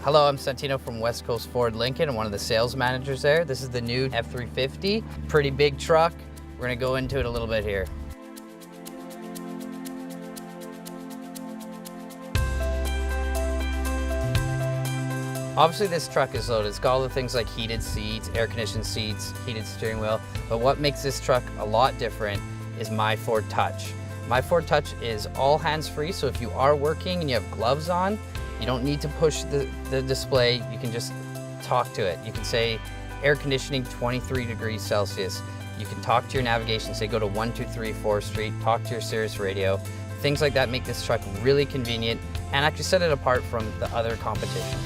Hello, I'm Santino from West Coast Ford Lincoln. I'm one of the sales managers there. This is the new F350, pretty big truck. We're gonna go into it a little bit here. Obviously this truck is loaded. It's got all the things like heated seats, air conditioned seats, heated steering wheel. But what makes this truck a lot different is My Ford Touch. My Ford Touch is all hands-free, so if you are working and you have gloves on, you don't need to push the display. You can just talk to it. You can say air conditioning 23 degrees Celsius. You can talk to your navigation, say go to 123 4th Street, talk to your Sirius radio. Things like that make this truck really convenient and actually set it apart from the other competition.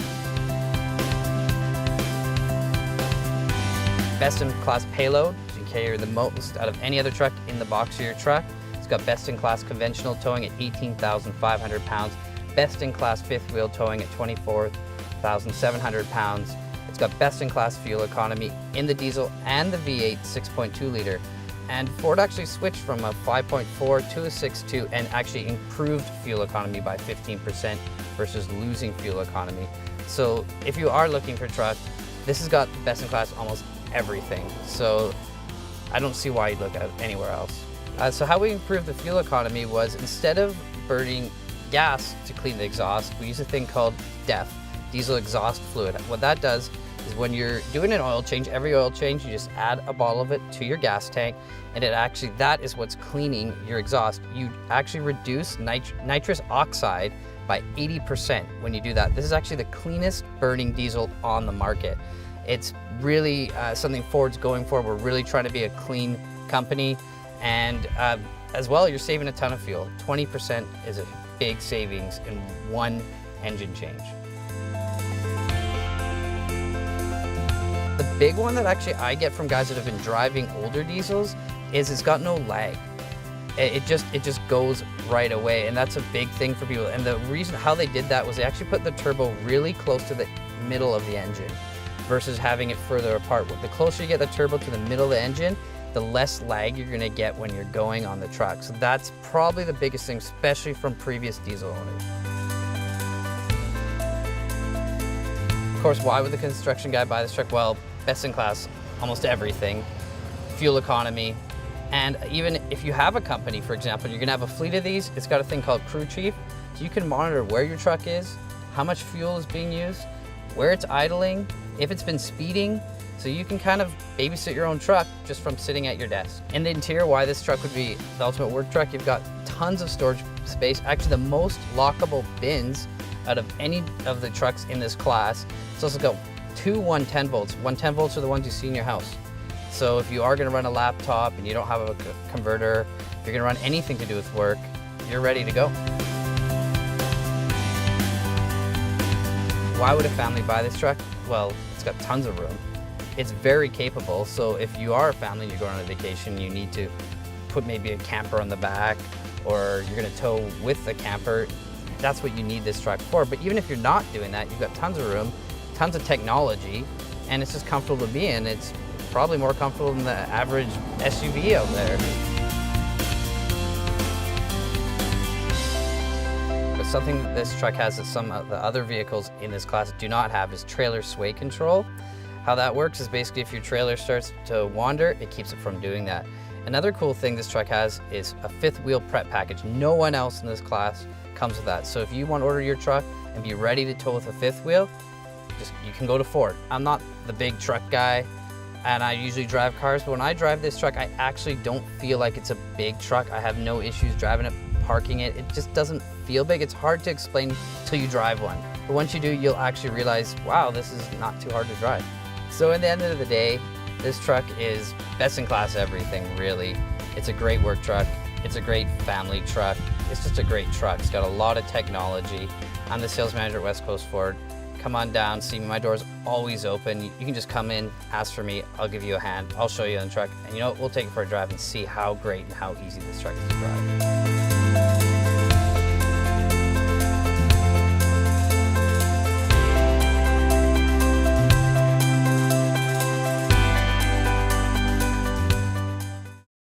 Best-in-class payload. You can carry the most out of any other truck in the box of your truck. It's got best-in-class conventional towing at 18,500 pounds. Best-in-class fifth wheel towing at 24,700 pounds. It's got best-in-class fuel economy in the diesel and the V8 6.2 liter. And Ford actually switched from a 5.4 to a 6.2 and actually improved fuel economy by 15% versus losing fuel economy. So if you are looking for a truck, this has got best-in-class almost everything. So I don't see why you'd look at it anywhere else. So how we improved the fuel economy was instead of burning gas to clean the exhaust, we use a thing called DEF, diesel exhaust fluid. What that does is when you're doing an oil change, every oil change, you just add a bottle of it to your gas tank, and that is what's cleaning your exhaust. You actually reduce nitrous oxide by 80% when you do that. This is actually the cleanest burning diesel on the market. It's really something Ford's going for. We're really trying to be a clean company, and as well, you're saving a ton of fuel. 20% is a big savings in one engine change. The big one that actually I get from guys that have been driving older diesels is it's got no lag. It just goes right away, and that's a big thing for people. And the reason how they did that was they actually put the turbo really close to the middle of the engine versus having it further apart. The closer you get the turbo to the middle of the engine, the less lag you're gonna get when you're going on the truck. So that's probably the biggest thing, especially from previous diesel owners. Of course, why would the construction guy buy this truck? Well, best in class, almost everything, fuel economy, and even if you have a company, for example, you're gonna have a fleet of these, it's got a thing called Crew Chief, so you can monitor where your truck is, how much fuel is being used, where it's idling, if it's been speeding, so you can kind of babysit your own truck just from sitting at your desk. In the interior, why this truck would be the ultimate work truck, you've got tons of storage space, actually the most lockable bins out of any of the trucks in this class. It's also got two 110 volts. 110 volts are the ones you see in your house. So if you are gonna run a laptop and you don't have a converter, if you're gonna run anything to do with work, you're ready to go. Why would a family buy this truck? Well, it's got tons of room. It's very capable, so if you are a family and you're going on a vacation, you need to put maybe a camper on the back, or you're gonna tow with the camper, that's what you need this truck for. But even if you're not doing that, you've got tons of room, tons of technology, and it's just comfortable to be in. It's probably more comfortable than the average SUV out there. But something that this truck has that some of the other vehicles in this class do not have is trailer sway control. How that works is basically if your trailer starts to wander, it keeps it from doing that. Another cool thing this truck has is a fifth wheel prep package. No one else in this class comes with that. So if you want to order your truck and be ready to tow with a fifth wheel, you can go to Ford. I'm not the big truck guy, and I usually drive cars, but when I drive this truck, I actually don't feel like it's a big truck. I have no issues driving it, parking it. It just doesn't feel big. It's hard to explain till you drive one. But once you do, you'll actually realize, wow, this is not too hard to drive. So in the end of the day, this truck is best in class everything, really. It's a great work truck. It's a great family truck. It's just a great truck. It's got a lot of technology. I'm the sales manager at West Coast Ford. Come on down, see me. My door's always open. You can just come in, ask for me. I'll give you a hand. I'll show you the truck. And you know what? We'll take it for a drive and see how great and how easy this truck is to drive.